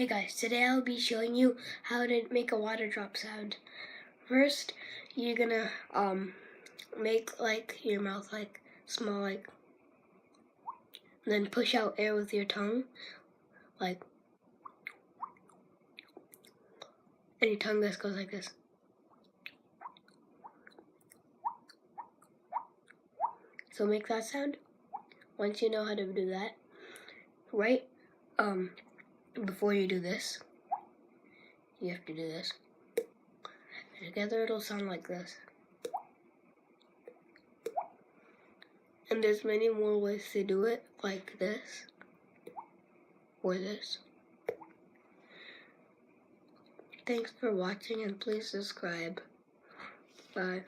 Hey guys, today I'll be showing you how to make a water drop sound. First, you're gonna make like your mouth like small and then push out air with your tongue like, and your tongue just goes like this. So make that sound. Once you know how to do that, right before you do this, you have to do this. And together it'll sound like this. And there's many more ways to do it, like this or this. Thanks for watching and please subscribe. Bye.